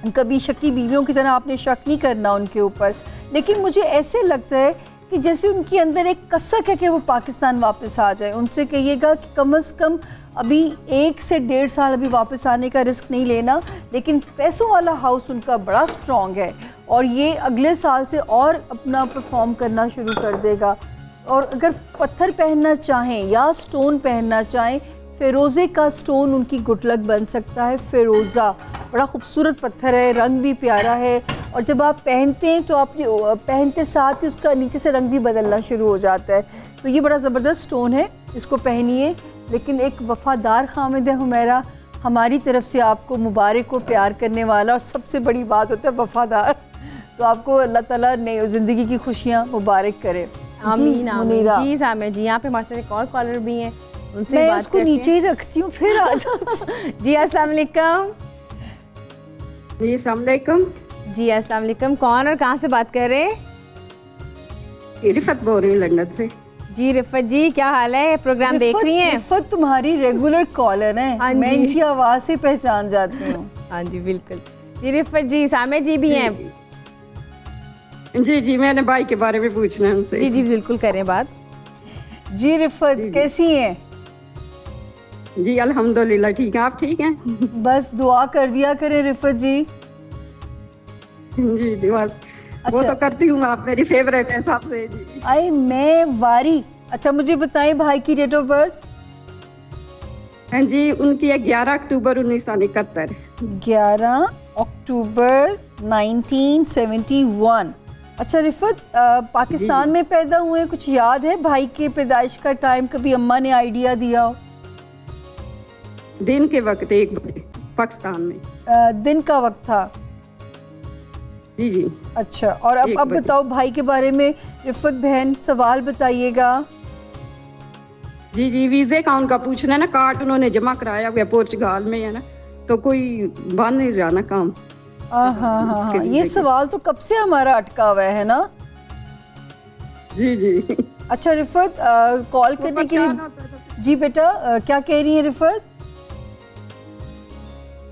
Speaker 3: कभी शक्की बीवियों की तरह आपने शक नहीं करना उनके ऊपर। लेकिन मुझे ऐसे लगता है कि जैसे उनके अंदर एक कसक है कि वो पाकिस्तान वापस आ जाए। उनसे कहिएगा कि कम से कम अभी 1 से 1.5 साल अभी वापस आने का रिस्क नहीं लेना। लेकिन पैसों वाला हाउस उनका बड़ा स्ट्रॉन्ग है, और ये अगले साल से और अपना परफॉर्म करना शुरू कर देगा। और अगर पत्थर पहनना चाहें या स्टोन पहनना चाहें, फ़िरोज़े का स्टोन उनकी गुड लक बन सकता है। फ़िरोज़ा बड़ा खूबसूरत पत्थर है, रंग भी प्यारा है, और जब आप पहनते हैं तो आप पहनते साथ ही उसका नीचे से रंग भी बदलना शुरू हो जाता है। तो ये बड़ा ज़बरदस्त स्टोन है, इसको पहनिए। लेकिन एक वफ़ादार खामिद है हुमैरा, हमारी तरफ से आपको मुबारक को प्यार करने वाला, और सबसे बड़ी बात होता है वफ़ादार। तो आपको अल्लाह ताला नई ज़िंदगी की खुशियाँ मुबारक करे।
Speaker 2: आमीन आमीन। जी सामिया जी, यहाँ पे हमारे साथ एक और कॉलर भी हैं, उनसे
Speaker 3: मैं
Speaker 2: बात
Speaker 3: उसको नीचे ही रखती हूँ फिर आ जाती।
Speaker 2: जी अस्सलाम वालेकुम।
Speaker 7: जी अस्सलाम वालेकुम।
Speaker 2: जी अस्सलाम वालेकुम। कौन और कहाँ से बात कर रहे हैं?
Speaker 7: रिफत बोल रही हूँ लंदन से।
Speaker 2: जी रिफत जी, क्या हाल है? प्रोग्राम देख रही हैं?
Speaker 3: रिफत तुम्हारी रेगुलर कॉलर है।
Speaker 2: हाँ
Speaker 3: मैं इनकी आवाज़ से पहचान जाती हूँ।
Speaker 2: हाँ जी बिल्कुल। जी रिफत जी, सामे जी भी हैं।
Speaker 7: जी मैंने भाई के बारे में पूछना है उनसे।
Speaker 2: जी बिल्कुल करें बात।
Speaker 3: जी रिफत कैसी हैं?
Speaker 7: जी अल्हम्दुलिल्लाह ठीक है, आप ठीक हैं? बस
Speaker 3: दुआ कर दिया करें रिफत जी।
Speaker 7: जी दुआ वो तो करती हूँ, आप मेरी फेवरेट है सबसे। जी
Speaker 3: आई मैं वारी। अच्छा मुझे बताएं भाई की डेट ऑफ बर्थ।
Speaker 7: हाँ जी, उनकी है 11 अक्टूबर 1971।
Speaker 3: 11 अक्टूबर 1971। अच्छा रिफत, पाकिस्तान में पैदा हुए, कुछ याद है भाई के पैदाइश का टाइम? कभी अम्मा ने आइडिया दिया हो?
Speaker 7: दिन के वक्त 1 बजे पाकिस्तान में।
Speaker 3: दिन का वक्त था?
Speaker 7: जी।
Speaker 3: अच्छा, और अब बताओ भाई के बारे में। रिफत बहन सवाल बताइएगा।
Speaker 7: जी वीजे का उनका पूछना है ना, कार्ड उन्होंने जमा कराया हुआ पुर्तगाल में है ना, तो कोई बन नहीं रहा ना काम।
Speaker 3: हाँ, ये सवाल तो कब से हमारा अटका हुआ है ना।
Speaker 7: जी।
Speaker 3: अच्छा रिफत, कॉल करने के लिए। जी बेटा, क्या कह रही है रिफत?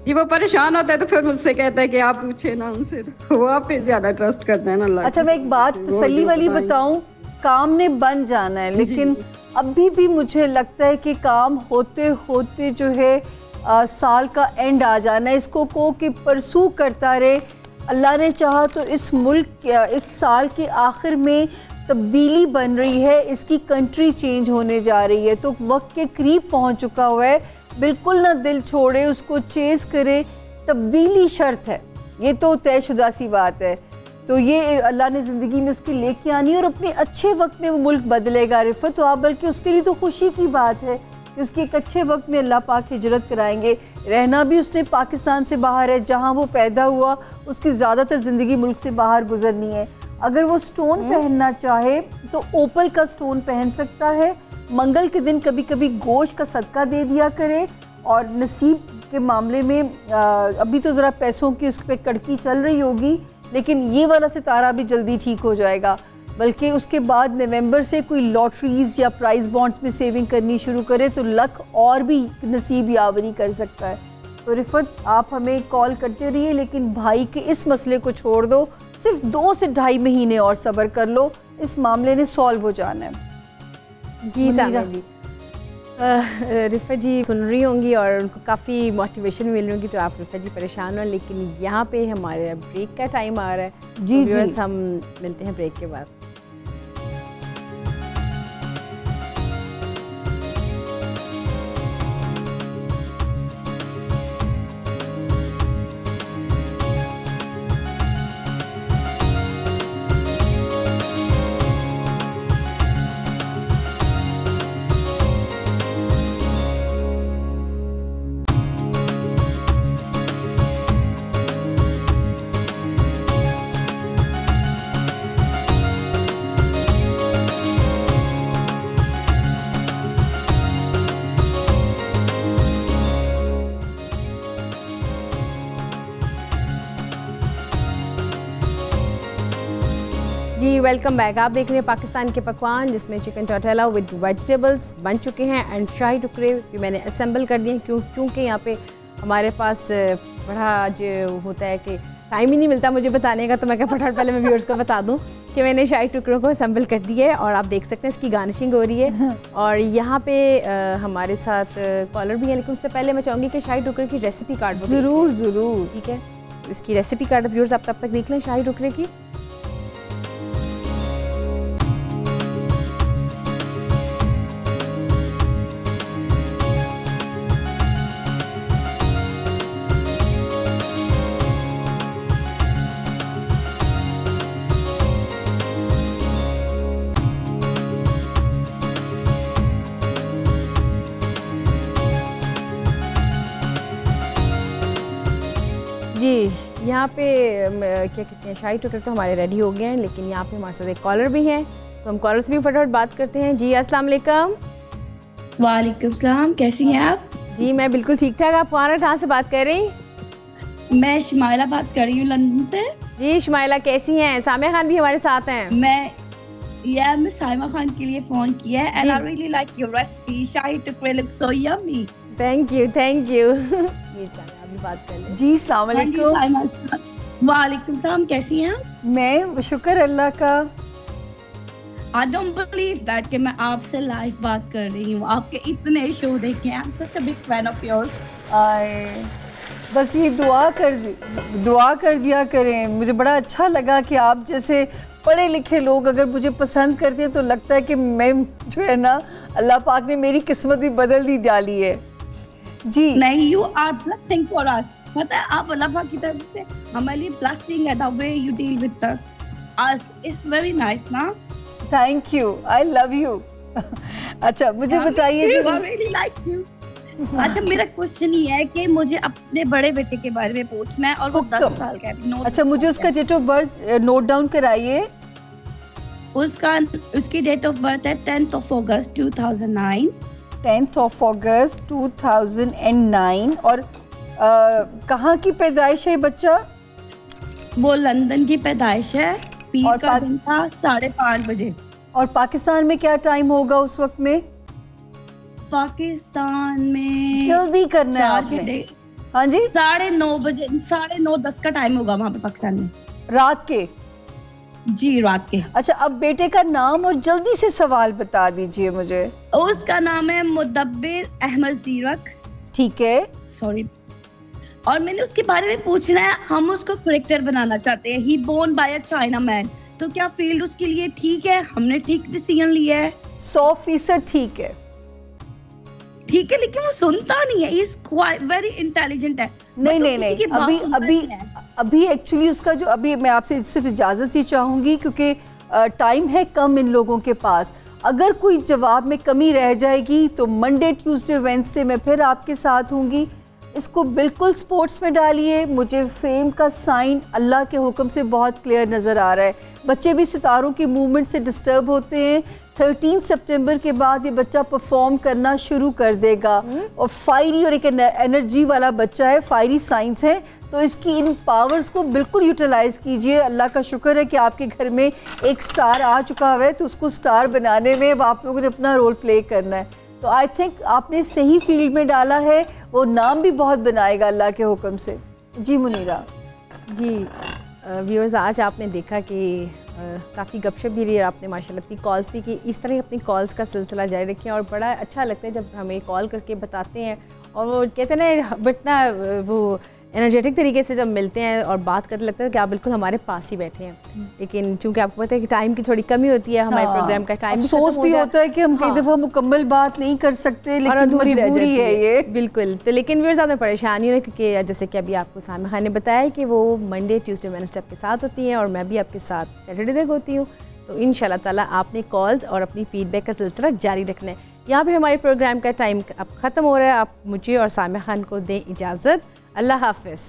Speaker 7: जी वो परेशान होता है तो फिर मुझसे कहता है कि आप पूछे ना उनसे, तो वो आप पे ज्यादा ट्रस्ट करते हैं ना।
Speaker 3: अच्छा मैं एक बात तसल्ली वाली बताऊं, काम ने बन जाना है, लेकिन अभी भी मुझे लगता है कि काम होते होते जो है साल का एंड आ जाना है। इसको को कि परसू करता रहे। अल्लाह ने चाहा तो इस मुल्क इस साल के आखिर में तब्दीली बन रही है, इसकी कंट्री चेंज होने जा रही है, तो वक्त के करीब पहुंच चुका हुआ है। बिल्कुल ना दिल छोड़े, उसको चेस करे। तब्दीली शर्त है, ये तो तयशुदा सी बात है। तो ये अल्लाह ने ज़िंदगी में उसकी लेके आनी है और अपने अच्छे वक्त में वो मुल्क बदलेगा रिफत। तो आप बल्कि उसके लिए तो खुशी की बात है कि उसके एक अच्छे वक्त में अल्लाह पाक हिजरत कराएंगे। रहना भी उसने पाकिस्तान से बाहर है, जहाँ वो पैदा हुआ उसकी ज़्यादातर ज़िंदगी मुल्क से बाहर गुजरनी है। अगर वो स्टोन पहनना चाहे तो ओपल का स्टोन पहन सकता है। मंगल के दिन कभी कभी गोश्त का सदका दे दिया करे। और नसीब के मामले में अभी तो ज़रा पैसों की उस पर कड़की चल रही होगी, लेकिन ये वाला सितारा भी जल्दी ठीक हो जाएगा। बल्कि उसके बाद नवंबर से कोई लॉटरीज़ या प्राइस बॉन्ड्स में सेविंग करनी शुरू करे तो लक और भी नसीब यावरी कर सकता है। तो रिफत, आप हमें कॉल करते रहिए, लेकिन भाई के इस मसले को छोड़ दो। सिर्फ 2 से ढाई महीने और सब्र कर लो, इस मामले ने सॉल्व हो जाना है।
Speaker 2: जी सामिया जी, रिफत जी सुन रही होंगी और उनको काफ़ी मोटिवेशन मिल रही होगी, तो आप रिफत जी परेशान हो। लेकिन यहाँ पे हमारे ब्रेक का टाइम आ रहा है। जी हम मिलते हैं ब्रेक के बाद। जी वेलकम बैक। आप देख रहे हैं पाकिस्तान के पकवान, जिसमें चिकन टोटेला विद वेजिटेबल्स बन चुके हैं एंड शाही टुकड़े भी मैंने असेंबल कर दिए क्योंकि यहाँ पे हमारे पास बड़ा आज होता है कि टाइम ही नहीं मिलता मुझे बताने का, तो मैं क्या फटाफट पहले मैं व्यूअर्स को बता दूं कि मैंने शाही टुकड़ों को असेंबल कर दिया है और आप देख सकते हैं इसकी गार्निशिंग हो रही है। और यहाँ पे हमारे साथ कॉलर भी है, लेकिन उससे पहले मैं चाहूँगी कि शाही टुकड़े की रेसिपी कार्ड ज़रूर ठीक है, इसकी रेसिपी कार्ड व्यूअर्स आप तब तक देख लें शाही टुकड़े की। जी यहाँ पे क्या कहते हैं, शाही टुकड़े तो हमारे रेडी हो गए हैं, लेकिन यहाँ पे हमारे साथ एक कॉलर भी हैं, तो हम कॉलर से भी फटाफट बात करते हैं। जी अस्सलाम वालेकुम।
Speaker 6: वालेकुम सलाम, कैसी हैं आप?
Speaker 2: जी मैं बिल्कुल ठीक ठाक। आप कहाँ से बात कर रही?
Speaker 6: मैं शमाइला बात कर रही हूँ लंदन से।
Speaker 2: जी शमाइला कैसी हैं? सामिया खान भी हमारे साथ हैं।
Speaker 8: Yeah, मैं साइमा खान के लिए फोन किया है and I really like your recipe. Shahi tukre look so yummy.
Speaker 2: Thank you ये आप भी बात कर लें।
Speaker 3: जी अस्सलाम वालेकुम।
Speaker 8: वालेकुम सलाम, कैसी हैं आप?
Speaker 3: मैं शुक्र अल्लाह का।
Speaker 8: I don't believe that कि मैं आपसे लाइव बात कर रही हूँ। आपके इतने शो देखे हैं, I'm such a big fan of yours.
Speaker 3: आए बस ये दुआ कर दिया करें। मुझे बड़ा अच्छा लगा कि आप जैसे पढ़े लिखे लोग अगर मुझे पसंद करते हैं तो लगता है कि मैं जो है ना अल्लाह पाक ने मेरी किस्मत भी बदल दी डाली है। जी
Speaker 8: नहीं, you are blessing for us. पता है आप अल्लाह पाक की तरफ से हमारे लिए blessing है। The way you deal with us is very nice ना।
Speaker 3: Thank you, I love you. अच्छा मुझे बताइए जी।
Speaker 8: अच्छा मेरा क्वेश्चन ये है कि मुझे अपने बड़े बेटे के बारे में पूछना है और वो 10 साल का है।
Speaker 3: अच्छा मुझे उसका date of birth note down कराइए।
Speaker 8: उसकी डेट ऑफ बर्थ है 10th of August 2009।
Speaker 3: 10th of August 2009। और कहाँ की पैदाइश है बच्चा?
Speaker 8: वो लंदन की पैदाइश है। पीर का दिन था 5:30 बजे।
Speaker 3: और पाकिस्तान में क्या टाइम होगा उस वक्त में?
Speaker 8: पाकिस्तान में
Speaker 3: जल्दी करना है आपने। हाँ जी
Speaker 8: 9:30 बजे, 9:30-10 का टाइम होगा वहाँ पे पाकिस्तान में
Speaker 3: रात के।
Speaker 8: जी रात के।
Speaker 3: अच्छा अब बेटे का नाम और जल्दी से सवाल बता दीजिए मुझे।
Speaker 8: उसका नाम है मुदब्बिर अहमद ज़ीरक।
Speaker 3: ठीक है,
Speaker 8: सॉरी। और मैंने उसके बारे में पूछना है, हम उसको करेक्टर बनाना चाहते हैं। ही borne by a China man, तो क्या फील्ड उसके लिए ठीक है? हमने ठीक डिसीजन लिया है?
Speaker 3: 100% ठीक है।
Speaker 8: ठीक है, लेकिन वो सुनता नहीं है। इज वेरी इंटेलिजेंट है।
Speaker 3: नहीं अभी एक्चुअली उसका जो अभी मैं आपसे सिर्फ इजाज़त ही चाहूँगी क्योंकि टाइम है कम इन लोगों के पास। अगर कोई जवाब में कमी रह जाएगी तो मंडे ट्यूसडे वेडनेसडे में फिर आपके साथ होंगी। इसको बिल्कुल स्पोर्ट्स में डालिए। मुझे फेम का साइन अल्लाह के हुक्म से बहुत क्लियर नज़र आ रहा है। बच्चे भी सितारों की मूवमेंट से डिस्टर्ब होते हैं। 13 सितंबर के बाद ये बच्चा परफॉर्म करना शुरू कर देगा और फायरी और एक एनर्जी वाला बच्चा है, फायरी साइंस है, तो इसकी इन पावर्स को बिल्कुल यूटिलाइज कीजिए। अल्लाह का शुक्र है कि आपके घर में एक स्टार आ चुका है, तो उसको स्टार बनाने में अब आप लोगों ने अपना रोल प्ले करना है। तो आई थिंक आपने सही फील्ड में डाला है, वो नाम भी बहुत बनाएगा अल्लाह के हुक्म से। जी मुनीरा।
Speaker 2: जी व्यूअर्स, आज आपने देखा कि काफ़ी गपशप भी रही और आपने माशाल्लाह अपनी कॉल्स भी की। इस तरह अपनी कॉल्स का सिलसिला जारी रखें और बड़ा अच्छा लगता है जब हमें कॉल करके बताते हैं और वो कहते हैं ना इतना वो एनर्जेटिक तरीके से जब मिलते हैं और बात करते लगता है कि आप बिल्कुल हमारे पास ही बैठे हैं। लेकिन चूंकि आपको पता है कि टाइम की थोड़ी कमी होती है, हमारे प्रोग्राम का टाइम
Speaker 3: अफसोस भी होता है कि हम कई दफ़ा मुकम्मल बात नहीं कर सकते, लेकिन मजबूरी है ये।
Speaker 2: बिल्कुल। तो लेकिन व्यूअर्स आपने परेशानी हो क्योंकि जैसे कि अभी आपको सामिया खान ने बताया कि वो मंडे ट्यूसडे वेडनेसडे आपके साथ होती हैं और मैं भी आपके साथ सैटरडे तक होती हूँ। तो इंशाल्लाह ताला आपने कॉल्स और अपनी फीडबैक का सिलसिला जारी रखना है। यहाँ पर हमारे प्रोग्राम का टाइम अब ख़त्म हो रहा है। आप मुझे और सामिया खान को दें इजाज़त। अल्लाह हाफ़िज़।